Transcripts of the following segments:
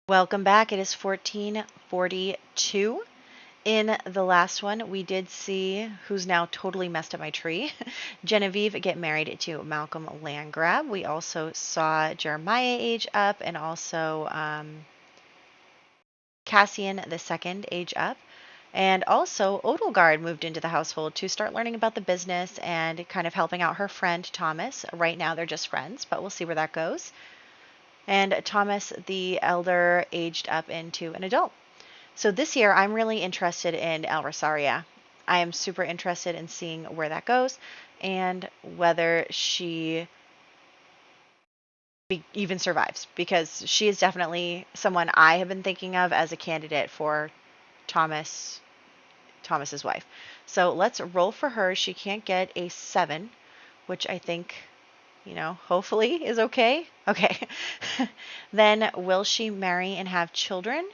Welcome back. It is 1442. In the last one, we did see who's now totally messed up my tree. Genevieve get married to Malcolm Landgrab. We also saw Jeremiah age up and also Cassian II age up. And also, Odelgard moved into the household to start learning about the business and kind of helping out her friend Thomas. Right now, they're just friends, but we'll see where that goes. And Thomas the Elder aged up into an adult. So this year, I'm really interested in El Rosaria. I am super interested in seeing where that goes and whether she even survives, because she is definitely someone I have been thinking of as a candidate for Thomas's wife. So let's roll for her. She can't get a 7, which I think, hopefully is okay. Okay. Then will she marry and have children?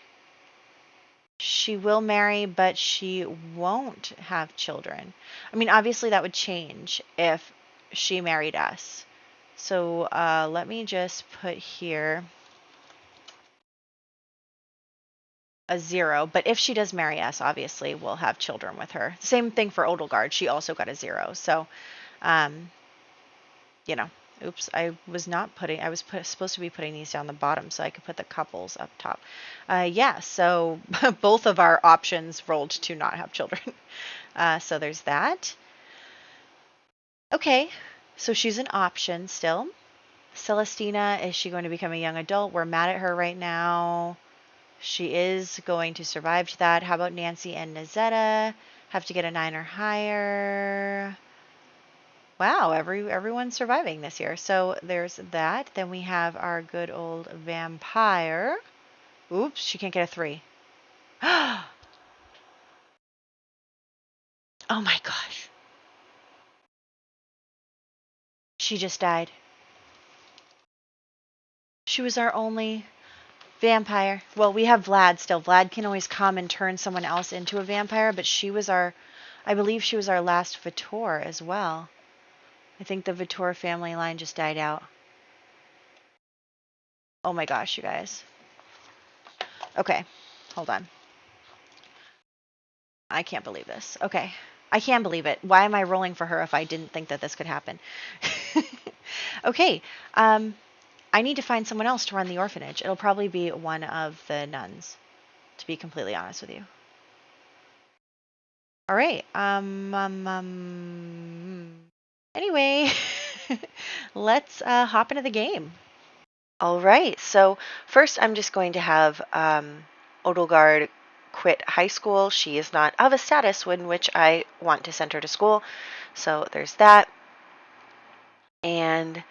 She will marry, but she won't have children. I mean, obviously that would change if she married us. So let me just put here a 0. But if she does marry us, obviously we'll have children with her. Same thing for Odelgard. She also got a 0. So, oops, I was supposed to be putting these down the bottom so I could put the couples up top. Yeah, so both of our options rolled to not have children. So there's that. Okay, so she's an option still. Celestina, is she going to become a young adult? We're mad at her right now. She is going to survive to that. How about Nancy and Nazetta? Have to get a 9 or higher. Wow, everyone's surviving this year. So there's that. Then we have our good old vampire. Oops, she can't get a 3. Oh my gosh. She just died. She was our only vampire. Well, we have Vlad still. Vlad can always come and turn someone else into a vampire, but I believe she was our last Vitor as well. I think the Vitor family line just died out. Oh my gosh, you guys. Okay, hold on. I can't believe this. Okay, I can believe it. Why am I rolling for her if I didn't think that this could happen? Okay, I need to find someone else to run the orphanage. It'll probably be one of the nuns, to be completely honest with you. All right. Anyway, let's hop into the game. All right. So first, I'm just going to have Odelgard quit high school. She is not of a status in which I want to send her to school. So there's that. And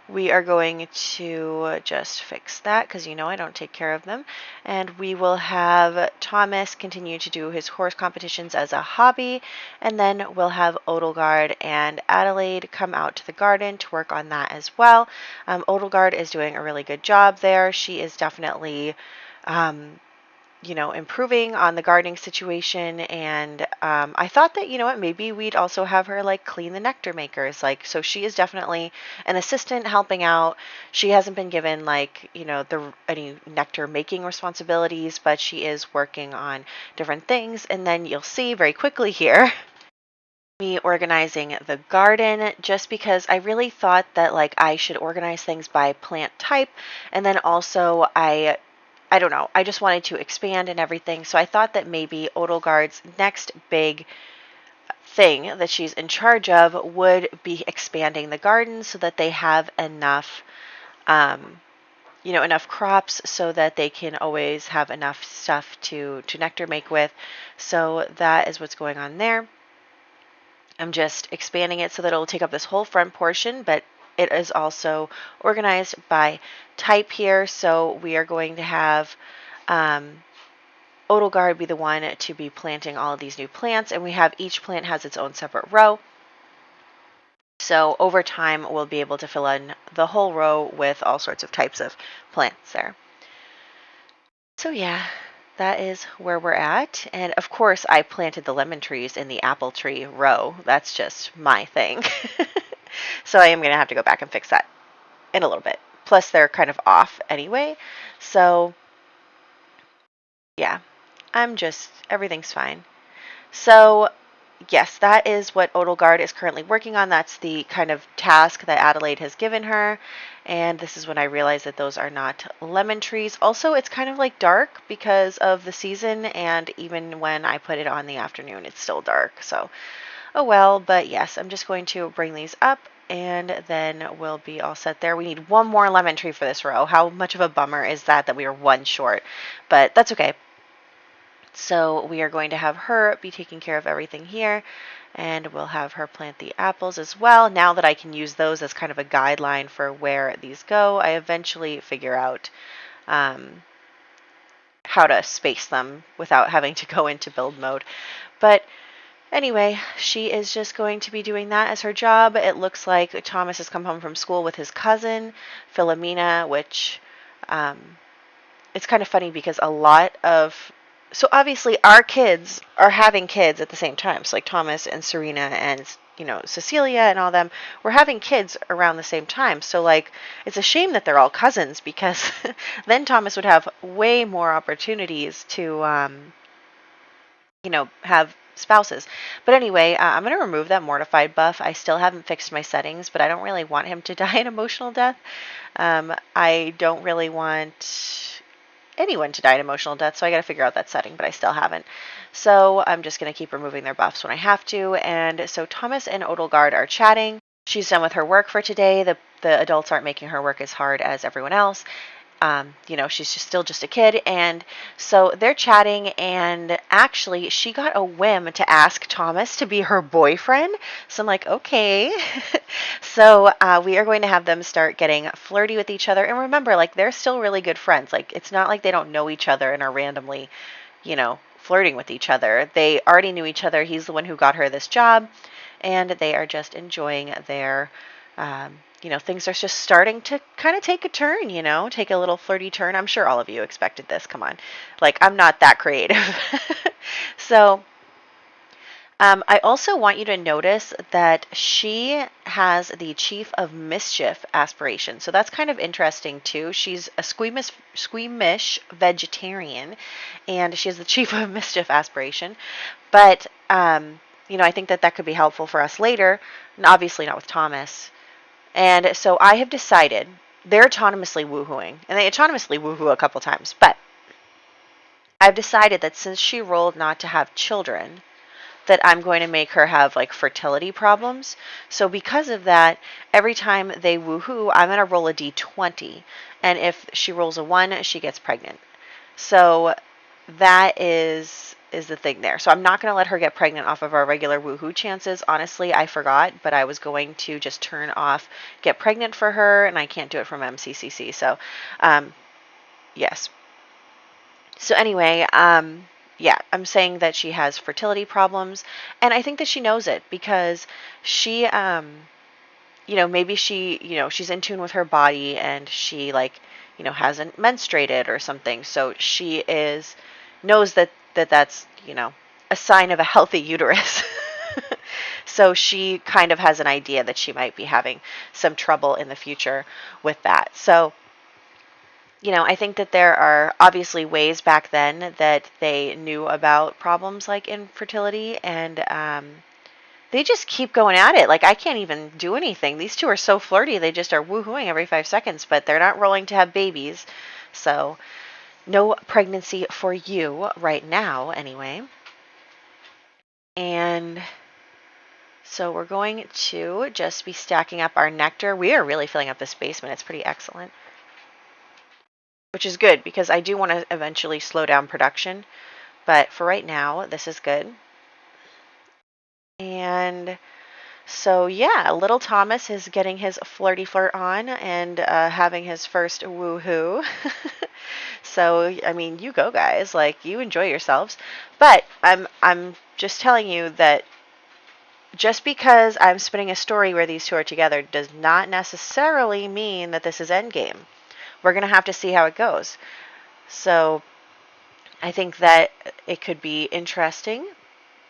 we are going to just fix that because I don't take care of them. And we will have Thomas continue to do his horse competitions as a hobby. And then we'll have Odelgard and Adelaide come out to the garden to work on that as well. Odelgard is doing a really good job there. She is definitely improving on the gardening situation. And I thought that, maybe we'd also have her clean the nectar makers. So she is definitely an assistant helping out. She hasn't been given any nectar making responsibilities, but she is working on different things. And then you'll see very quickly here me organizing the garden, just because I really thought that I should organize things by plant type. And then also I don't know, I just wanted to expand and everything. So I thought that maybe Odelgard's next big thing that she's in charge of would be expanding the garden so that they have enough, enough crops so that they can always have enough stuff to nectar make with. So that is what's going on there. I'm just expanding it so that it'll take up this whole front portion, but it is also organized by type here. So we are going to have Odelgard be the one to be planting all of these new plants, and we have each plant has its own separate row. So over time, we'll be able to fill in the whole row with all sorts of types of plants there. So yeah, that is where we're at. And of course, I planted the lemon trees in the apple tree row. That's just my thing. So I am going to have to go back and fix that in a little bit. Plus, they're kind of off anyway. So Yeah, everything's fine. So, yes, that is what Odelgard is currently working on. That's the kind of task that Adelaide has given her. And this is when I realized that those are not lemon trees. Also, it's kind of like dark because of the season, and even when I put it on the afternoon, it's still dark. So, oh well, but yes, I'm just going to bring these up and then we'll be all set there. We need one more lemon tree for this row. How much of a bummer is that we are one short? But that's okay. So we are going to have her be taking care of everything here, and we'll have her plant the apples as well. Now that I can use those as kind of a guideline for where these go, I eventually figure out how to space them without having to go into build mode. But anyway, she is just going to be doing that as her job. It looks like Thomas has come home from school with his cousin, Philomena, which it's kind of funny because so obviously our kids are having kids at the same time. So like Thomas and Serena and, Cecilia and all them were having kids around the same time. So like it's a shame that they're all cousins because then Thomas would have way more opportunities to, have spouses. But anyway, I'm going to remove that mortified buff. I still haven't fixed my settings, but I don't really want him to die an emotional death. I don't really want anyone to die an emotional death, so I got to figure out that setting, but I still haven't. So I'm just going to keep removing their buffs when I have to. And so Thomas and Odelgard are chatting. She's done with her work for today. The adults aren't making her work as hard as everyone else. She's still just a kid. And so they're chatting, and actually she got a whim to ask Thomas to be her boyfriend. So I'm like, okay. So we are going to have them start getting flirty with each other. And remember, like, they're still really good friends. Like, it's not like they don't know each other and are randomly, flirting with each other. They already knew each other. He's the one who got her this job, and they are just enjoying their things are just starting to kind of take a turn, take a little flirty turn. I'm sure all of you expected this. Come on. Like, I'm not that creative. So, I also want you to notice that she has the Chief of Mischief aspiration. So that's kind of interesting too. She's a squeamish vegetarian, and she has the Chief of Mischief aspiration. But, I think that could be helpful for us later, and obviously not with Thomas. And so I have decided they're autonomously woohooing, and they autonomously woohoo a couple times, but I've decided that since she rolled not to have children, that I'm going to make her have like fertility problems. So because of that, every time they woohoo, I'm going to roll a d20, and if she rolls a 1, she gets pregnant. So that is the thing there. So I'm not going to let her get pregnant off of our regular woohoo chances. Honestly, I forgot, but I was going to just turn off get pregnant for her, and I can't do it from MCCC. So, yes. So anyway, yeah, I'm saying that she has fertility problems, and I think that she knows it because she, maybe she's in tune with her body, and she hasn't menstruated or something. So she knows that's, a sign of a healthy uterus. So she kind of has an idea that she might be having some trouble in the future with that. So, I think that there are obviously ways back then that they knew about problems like infertility, and they just keep going at it. Like, I can't even do anything. These two are so flirty. They just are woohooing every 5 seconds, but they're not rolling to have babies. So no pregnancy for you right now, anyway. And so we're going to just be stacking up our nectar. We are really filling up this basement. It's pretty excellent. Which is good because I do want to eventually slow down production. But for right now, this is good. And so, yeah, little Thomas is getting his flirty flirt on and having his first woohoo. So, I mean, you go, guys. Like, you enjoy yourselves. But I'm just telling you that just because I'm spinning a story where these two are together does not necessarily mean that this is endgame. We're going to have to see how it goes. So I think that it could be interesting.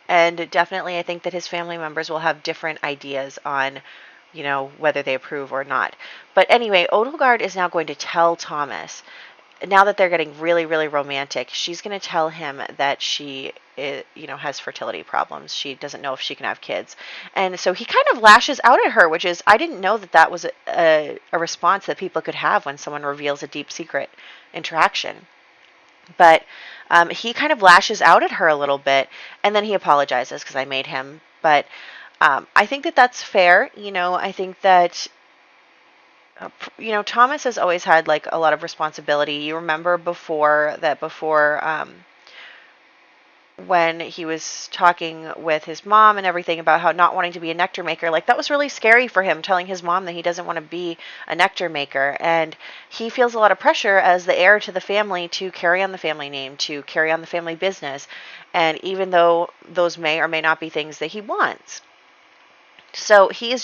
And definitely I think that his family members will have different ideas on, whether they approve or not. But anyway, Odelgard is now going to tell Thomas now that they're getting really, really romantic, she's going to tell him that she has fertility problems. She doesn't know if she can have kids. And so he kind of lashes out at her, which is, I didn't know that was a response that people could have when someone reveals a deep secret interaction. But he kind of lashes out at her a little bit, and then he apologizes because I made him. But I think that that's fair. I think that Thomas has always had like a lot of responsibility. You remember before when he was talking with his mom and everything about how not wanting to be a nectar maker, like that was really scary for him, telling his mom that he doesn't want to be a nectar maker. And he feels a lot of pressure as the heir to the family to carry on the family name, to carry on the family business. And even though those may or may not be things that he wants. So he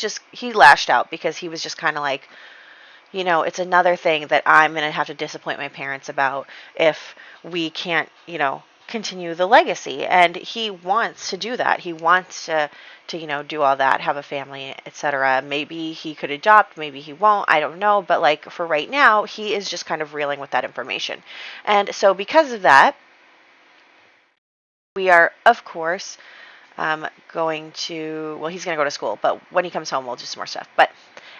lashed out because he was just kind of like, it's another thing that I'm going to have to disappoint my parents about if we can't, continue the legacy. And he wants to do that. He wants to do all that, have a family, etc. Maybe he could adopt, maybe he won't, I don't know. But like for right now, he is just kind of reeling with that information. And so because of that, we are, of course, he's going to go to school, but when he comes home, we'll do some more stuff. But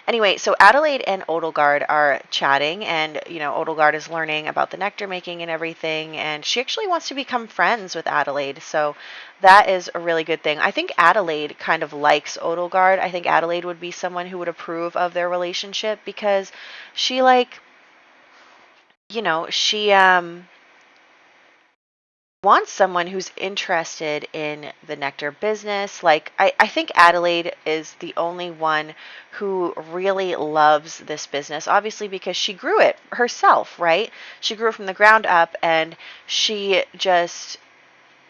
anyway, so Adelaide and Odelgard are chatting, and, Odelgard is learning about the nectar making and everything, and she actually wants to become friends with Adelaide, so that is a really good thing. I think Adelaide kind of likes Odelgard. I think Adelaide would be someone who would approve of their relationship because she, she, wants someone who's interested in the nectar business. Like, I think Adelaide is the only one who really loves this business, obviously because she grew it herself, right? She grew it from the ground up, and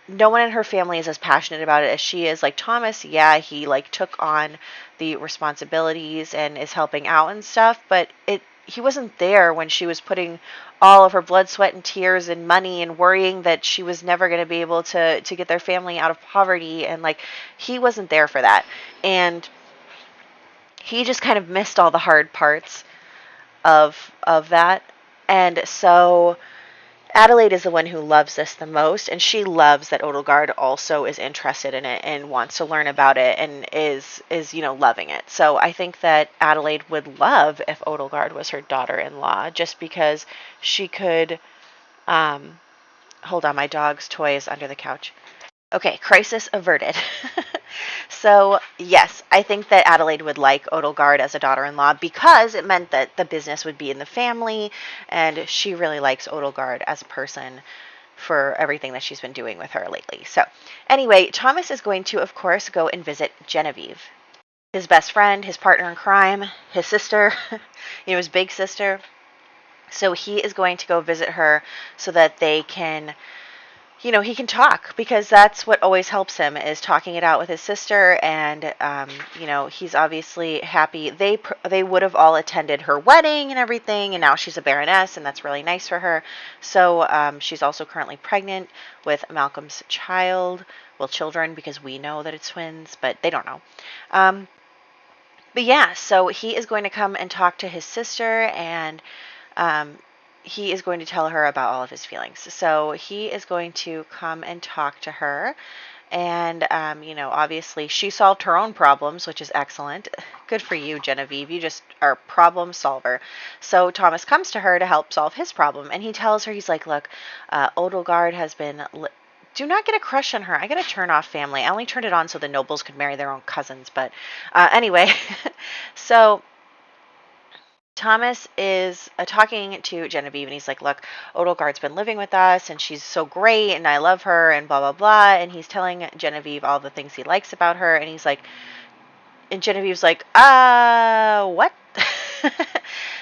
no one in her family is as passionate about it as she is. Like Thomas, yeah, he took on the responsibilities and is helping out and stuff, but he wasn't there when she was putting all of her blood, sweat, and tears and money and worrying that she was never going to be able to get their family out of poverty. And he wasn't there for that. And he just kind of missed all the hard parts of that. And so Adelaide is the one who loves this the most, and she loves that Odelgard also is interested in it and wants to learn about it and is loving it. So I think that Adelaide would love if Odelgard was her daughter-in-law, just because she could. Hold on, my dog's toy is under the couch. Okay, crisis averted. So, yes, I think that Adelaide would like Odelgard as a daughter-in-law because it meant that the business would be in the family, and she really likes Odelgard as a person for everything that she's been doing with her lately. So, anyway, Thomas is going to, of course, go and visit Genevieve, his best friend, his partner in crime, his sister, his big sister. So he is going to go visit her so that they can he can talk, because that's what always helps him, is talking it out with his sister. And, he's obviously happy. They would have all attended her wedding and everything, and now she's a baroness, and that's really nice for her. So she's also currently pregnant with Malcolm's children, because we know that it's twins, but they don't know. But yeah, so he is going to come and talk to his sister, and he is going to tell her about all of his feelings. So he is going to come and talk to her. And, obviously she solved her own problems, which is excellent. Good for you, Genevieve. You just are a problem solver. So Thomas comes to her to help solve his problem. And he tells her, he's like, look, Odelgard has been... Do not get a crush on her. I got a turn-off family. I only turned it on so the nobles could marry their own cousins. But anyway, so... Thomas is talking to Genevieve, and he's like, look, Odelgard's been living with us, and she's so great, and I love her, and blah, blah, blah. And he's telling Genevieve all the things he likes about her, and he's like, and Genevieve's like, what?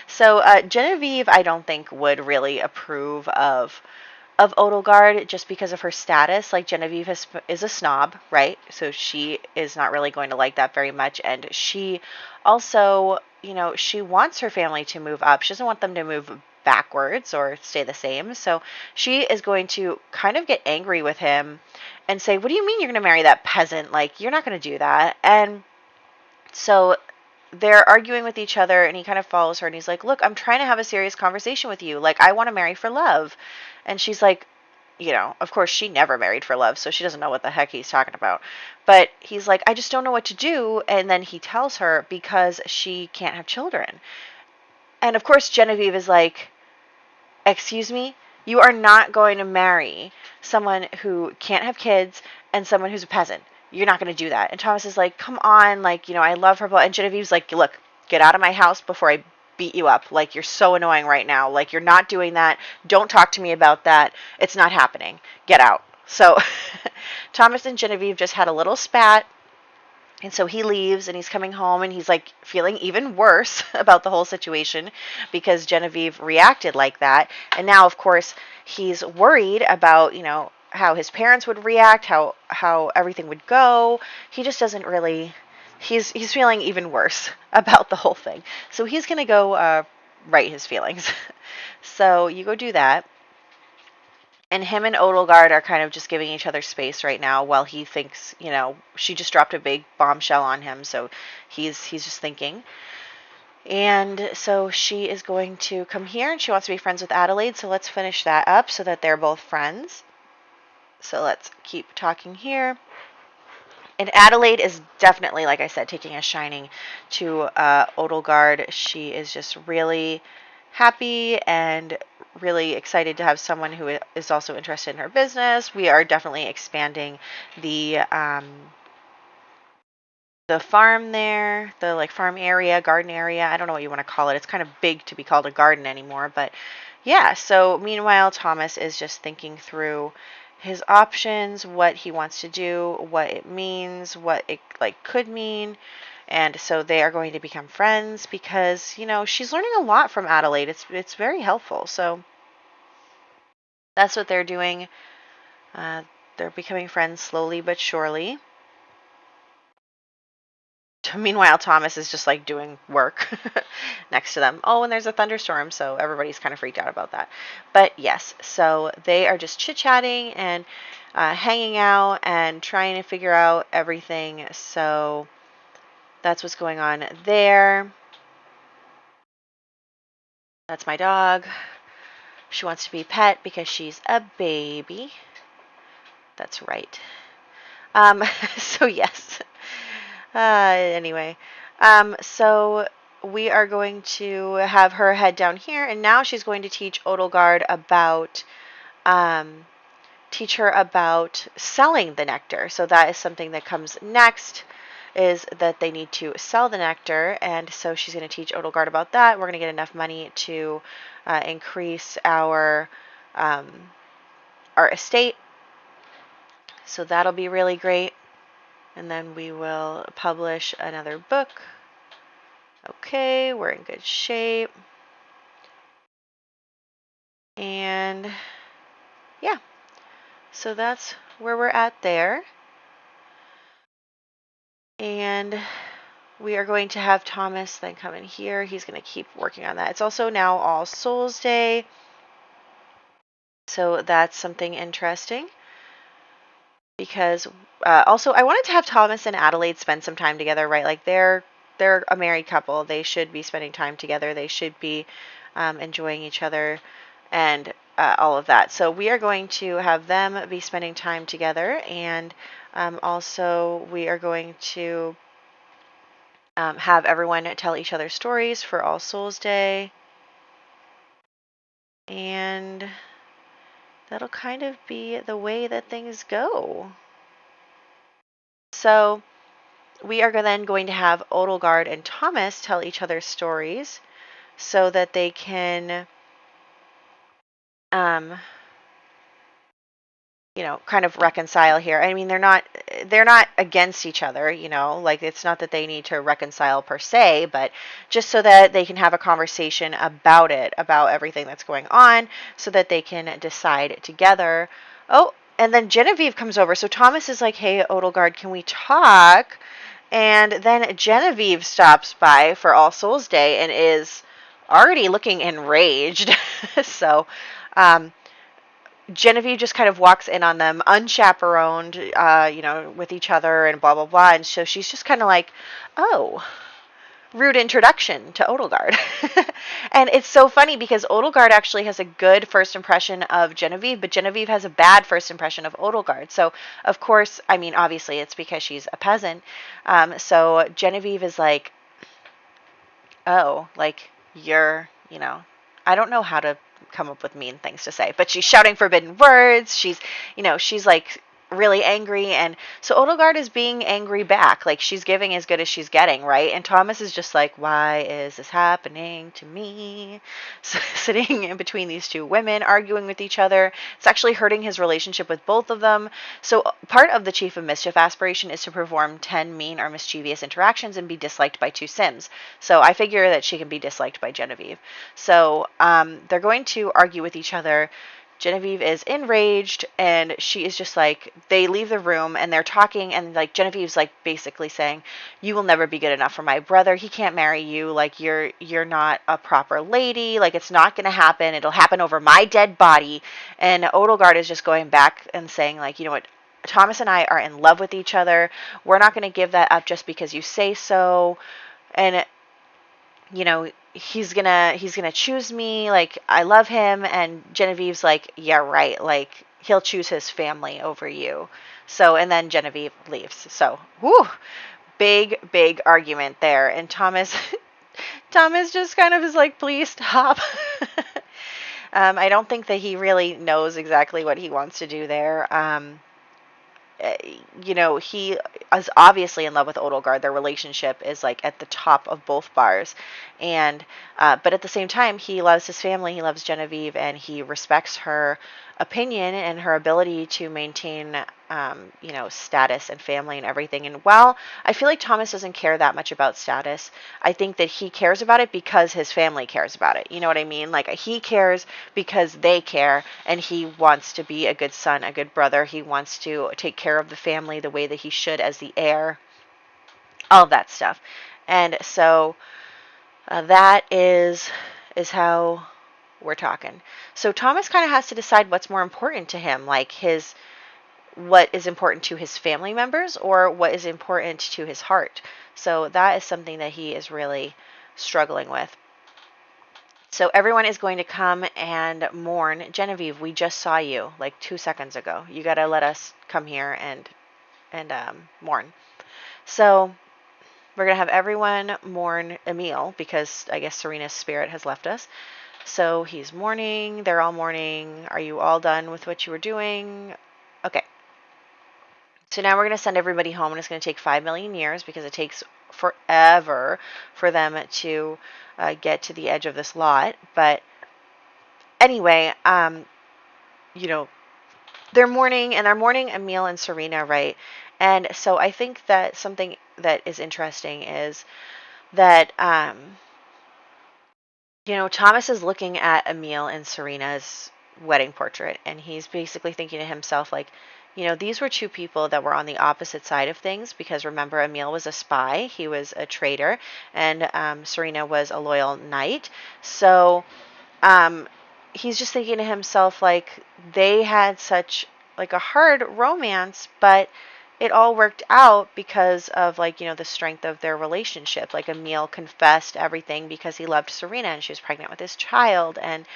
So Genevieve, I don't think, would really approve of Odelgard, just because of her status. Like, Genevieve is a snob, right? So she is not really going to like that very much. And she also, she wants her family to move up. She doesn't want them to move backwards or stay the same. So she is going to kind of get angry with him and say, what do you mean you're going to marry that peasant? Like, you're not going to do that. And so they're arguing with each other, and he kind of follows her, and he's like, look, I'm trying to have a serious conversation with you. Like, I want to marry for love. And she's like, of course she never married for love, so she doesn't know what the heck he's talking about. But he's like, I just don't know what to do. And then he tells her because she can't have children. And of course Genevieve is like, excuse me? You are not going to marry someone who can't have kids and someone who's a peasant. You're not going to do that. And Thomas is like, come on, like, I love her. And Genevieve's like, look, get out of my house before I beat you up. Like, you're so annoying right now. Like, you're not doing that. Don't talk to me about that. It's not happening. Get out. So Thomas and Genevieve just had a little spat. And so he leaves, and he's coming home, and he's like feeling even worse about the whole situation because Genevieve reacted like that. And now, of course, he's worried about, how his parents would react, how everything would go. He just doesn't really, he's feeling even worse about the whole thing. So he's going to go write his feelings. So you go do that. And him and Odelgard are kind of just giving each other space right now while he thinks, she just dropped a big bombshell on him. So he's just thinking. And so she is going to come here, and she wants to be friends with Adelaide. So let's finish that up so that they're both friends. So let's keep talking here. And Adelaide is definitely, like I said, taking a shining to Odelgard. She is just really happy and really excited to have someone who is also interested in her business. We are definitely expanding the farm there, the like farm area, garden area. I don't know what you want to call it. It's kind of big to be called a garden anymore, but yeah. So meanwhile, Thomas is just thinking through his options, what he wants to do, what it means, what it like could mean. And so they are going to become friends because, she's learning a lot from Adelaide. It's very helpful. So that's what they're doing. They're becoming friends slowly but surely. Meanwhile, Thomas is just like doing work next to them. Oh, and there's a thunderstorm, so everybody's kind of freaked out about that. But yes, so they are just chit-chatting and hanging out and trying to figure out everything. So that's what's going on there. That's my dog. She wants to be pet because she's a baby. That's right. So yes. Anyway, so we are going to have her head down here, and now she's going to teach Odelgard about, selling the nectar. So that is something that comes next, is that they need to sell the nectar, and so she's going to teach Odelgard about that. We're going to get enough money to increase our estate, so that'll be really great. And then we will publish another book. Okay, we're in good shape. And yeah, so that's where we're at there. And we are going to have Thomas then come in here. He's going to keep working on that. It's also now All Souls Day, so that's something interesting. Because also I wanted to have Thomas and Adelaide spend some time together, right? Like they're a married couple. They should be spending time together. They should be enjoying each other and all of that. So we are going to have them be spending time together, and also we are going to have everyone tell each other stories for All Souls Day. And that'll kind of be the way that things go. So we are then going to have Odelgard and Thomas tell each other stories so that they can, kind of reconcile here. I mean, they're not against each other, like it's not that they need to reconcile per se, but just so that they can have a conversation about everything that's going on, so that they can decide together. Oh, and then Genevieve comes over. So Thomas is like, hey, Odelgard, can we talk? And then Genevieve stops by for All Souls Day and is already looking enraged. So Genevieve just kind of walks in on them unchaperoned, with each other and blah, blah, blah. And so she's just kind of like, oh, rude introduction to Odelgard. And it's so funny because Odelgard actually has a good first impression of Genevieve, but Genevieve has a bad first impression of Odelgard. So, of course, I mean, obviously it's because she's a peasant. So Genevieve is like, oh, like, you're, I don't know how to come up with mean things to say, but she's shouting forbidden words. She's like really angry. And so Odelgard is being angry back. Like, she's giving as good as she's getting, right? And Thomas is just like, why is this happening to me? So, sitting in between these two women, arguing with each other. It's actually hurting his relationship with both of them. So part of the Chief of Mischief aspiration is to perform 10 mean or mischievous interactions and be disliked by 2 Sims. So I figure that she can be disliked by Genevieve. So they're going to argue with each other. Genevieve is enraged, and she is just like, they leave the room and they're talking, and like Genevieve's like basically saying, you will never be good enough for my brother. He can't marry you. Like, you're not a proper lady. Like, it's not going to happen. It'll happen over my dead body. And Odelgard is just going back and saying, like, you know what, Thomas and I are in love with each other. We're not going to give that up just because you say so. And he's gonna choose me, like, I love him. And Genevieve's like, yeah, right, like, he'll choose his family over you. So, and then Genevieve leaves. So, whoo, big argument there. And Thomas just kind of is like, please stop. I don't think that he really knows exactly what he wants to do there. He is obviously in love with Odelgard. Their relationship is like at the top of both bars. And, but at the same time, he loves his family, he loves Genevieve, and he respects her opinion and her ability to maintain, status and family and everything. And while I feel like Thomas doesn't care that much about status, I think that he cares about it because his family cares about it. You know what I mean? Like, he cares because they care, and he wants to be a good son, a good brother. He wants to take care of the family the way that he should as the heir, all of that stuff. And so that is how we're talking. So Thomas kind of has to decide what's more important to him, like what is important to his family members or what is important to his heart. So that is something that he is really struggling with. So everyone is going to come and mourn. Genevieve, we just saw you like 2 seconds ago. You got to let us come here and mourn. So we're going to have everyone mourn Emil because I guess Serena's spirit has left us. So he's mourning. They're all mourning. Are you all done with what you were doing? Okay. So now we're going to send everybody home, and it's going to take 5 million years because it takes forever for them to get to the edge of this lot. But anyway, they're mourning, and they're mourning Emil and Serena, right? And so I think that something that is interesting is that, Thomas is looking at Emil and Serena's wedding portrait, and he's basically thinking to himself, like, these were 2 people that were on the opposite side of things, because remember, Emil was a spy, he was a traitor, and Serena was a loyal knight. So he's just thinking to himself, like, they had such, like, a hard romance, but it all worked out because of, like, the strength of their relationship. Like, Emil confessed everything because he loved Serena, and she was pregnant with his child, and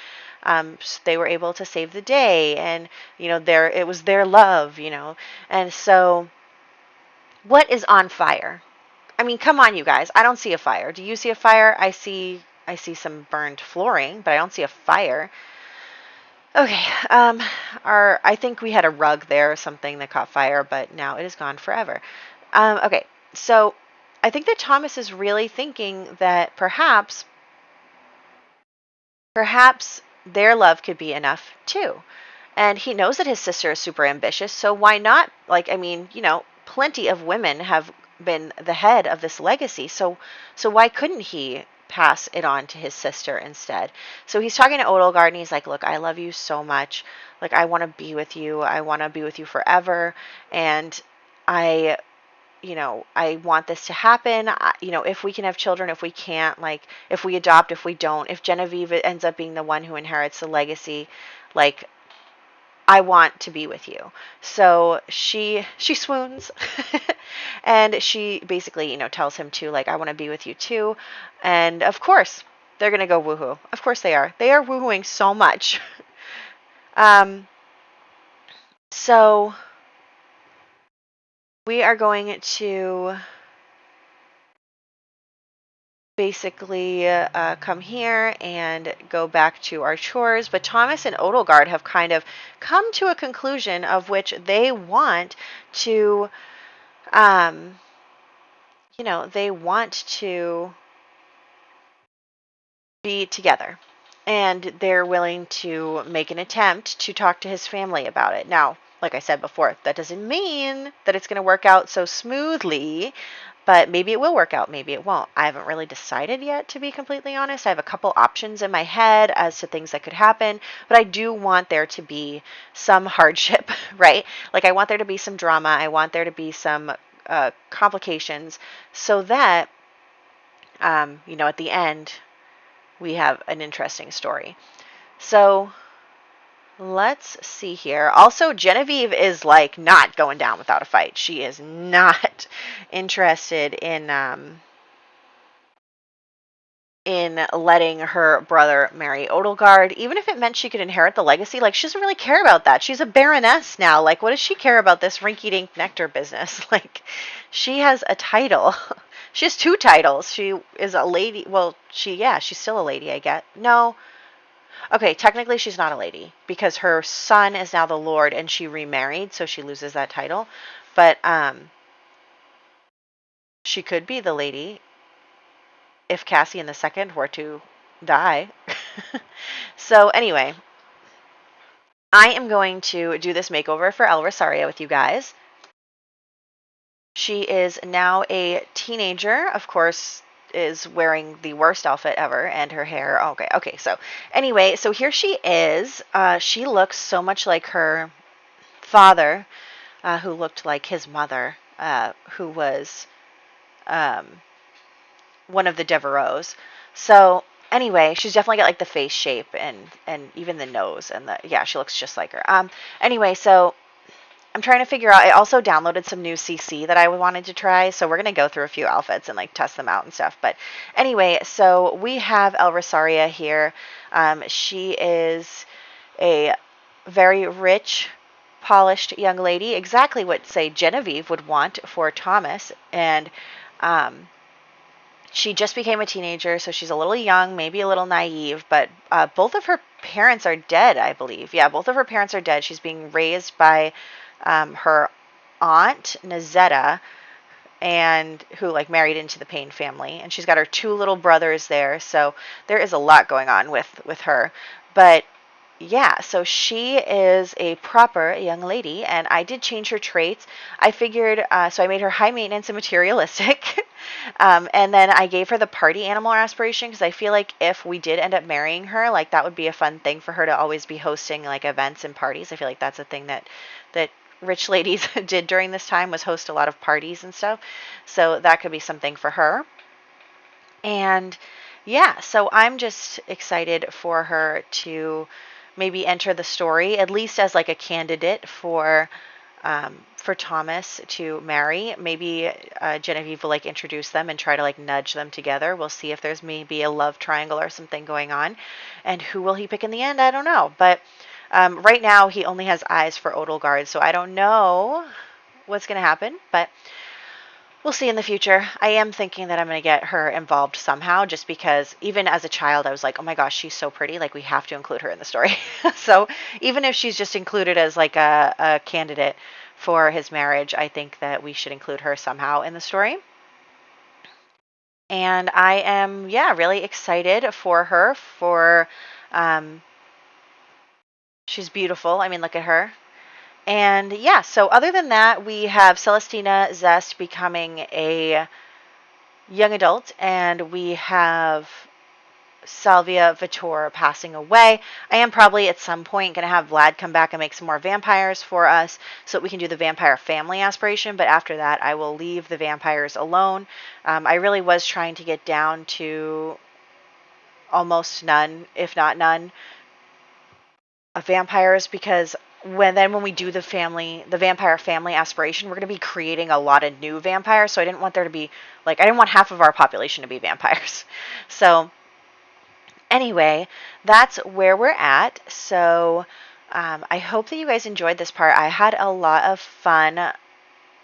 they were able to save the day, and it was their love, and so what is on fire? I mean, come on, you guys. I don't see a fire. Do you see a fire? I see some burned flooring, but I don't see a fire. Okay, I think we had a rug there or something that caught fire, but now it is gone forever. Okay, so I think that Thomas is really thinking that perhaps their love could be enough too. And he knows that his sister is super ambitious, so why not? Like, I mean, plenty of women have been the head of this legacy, so why couldn't he pass it on to his sister instead? So he's talking to Odelgard, and he's like, look, I love you so much. Like, I want to be with you. I want to be with you forever. And I want this to happen. If we can have children, if we can't, like, if we adopt, if we don't, if Genevieve ends up being the one who inherits the legacy, like, I want to be with you. So she swoons and she basically, tells him to, like, I want to be with you too. And of course, they're going to go woohoo. Of course they are. They are woohooing so much. So we are going to basically come here and go back to our chores. But Thomas and Odelgard have kind of come to a conclusion of which they want to, they want to be together. And they're willing to make an attempt to talk to his family about it. Now, like I said before, that doesn't mean that it's going to work out so smoothly, but maybe it will work out, maybe it won't. I haven't really decided yet, to be completely honest. I have a couple options in my head as to things that could happen, but I do want there to be some hardship, right? Like, I want there to be some drama. I want there to be some complications so that, at the end, we have an interesting story. So let's see here. Also, Genevieve is like not going down without a fight. She is not interested in letting her brother marry Odelgard, even if it meant she could inherit the legacy. Like, she doesn't really care about that. She's a baroness now. Like, what does she care about this rinky-dink nectar business? Like, she has a title. She has 2 titles. She is a lady. Well, she's still a lady, I guess. No. Okay, technically she's not a lady because her son is now the lord and she remarried, so she loses that title. But she could be the lady if Cassian II were to die. So anyway, I am going to do this makeover for El Rosario with you guys. She is now a teenager, of course, is wearing the worst outfit ever, and her hair. Okay. So anyway, so here she is. She looks so much like her father, who looked like his mother, who was one of the Devereaux. So anyway, she's definitely got like the face shape and even the nose and she looks just like her. Anyway, so I'm trying to figure out. I also downloaded some new CC that I wanted to try, so we're gonna go through a few outfits and like test them out and stuff. But anyway, so we have El Rosaria here. She is a very rich, polished young lady, exactly what, say, Genevieve would want for Thomas. And she just became a teenager, so she's a little young, maybe a little naive, but both of her parents are dead, I believe. Yeah, both of her parents are dead. She's being raised by her aunt, Nazetta, and who like married into the Payne family. And she's got her 2 little brothers there, so there is a lot going on with her. But yeah, so she is a proper young lady, and I did change her traits. I figured, so I made her high maintenance and materialistic, and then I gave her the party animal aspiration, because I feel like if we did end up marrying her, like, that would be a fun thing for her to always be hosting, like, events and parties. I feel like that's a thing that rich ladies did during this time, was host a lot of parties and stuff, so that could be something for her. And yeah, so I'm just excited for her to maybe enter the story, at least as like a candidate for Thomas to marry. Maybe Genevieve will like introduce them and try to like nudge them together. We'll see if there's maybe a love triangle or something going on. And who will he pick in the end? I don't know. But right now he only has eyes for Odelgard, so I don't know what's going to happen. But we'll see in the future. I am thinking that I'm going to get her involved somehow, just because even as a child, I was like, oh my gosh, she's so pretty. Like, we have to include her in the story. So even if she's just included as like a candidate for his marriage, I think that we should include her somehow in the story. And I am, really excited for her. She's beautiful. I mean, look at her. And yeah, so other than that, we have Celestina Zest becoming a young adult, and we have Salvia Vittor passing away. I am probably at some point going to have Vlad come back and make some more vampires for us so that we can do the vampire family aspiration, but after that I will leave the vampires alone. I really was trying to get down to almost none, if not none, of vampires, because when we do the vampire family aspiration, we're going to be creating a lot of new vampires. So I didn't want there to be I didn't want half of our population to be vampires. So anyway, that's where we're at. So I hope that you guys enjoyed this part. I had a lot of fun,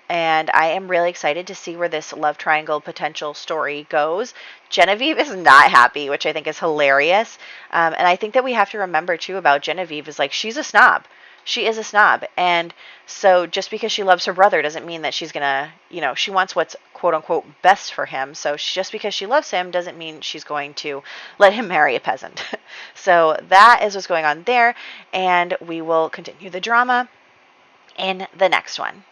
and I am really excited to see where this love triangle potential story goes. Genevieve is not happy, which I think is hilarious. And I think that we have to remember, too, about Genevieve is she's a snob. She is a snob. And so just because she loves her brother doesn't mean that she's going to, she wants what's quote unquote best for him. So just because she loves him doesn't mean she's going to let him marry a peasant. So that is what's going on there. And we will continue the drama in the next one.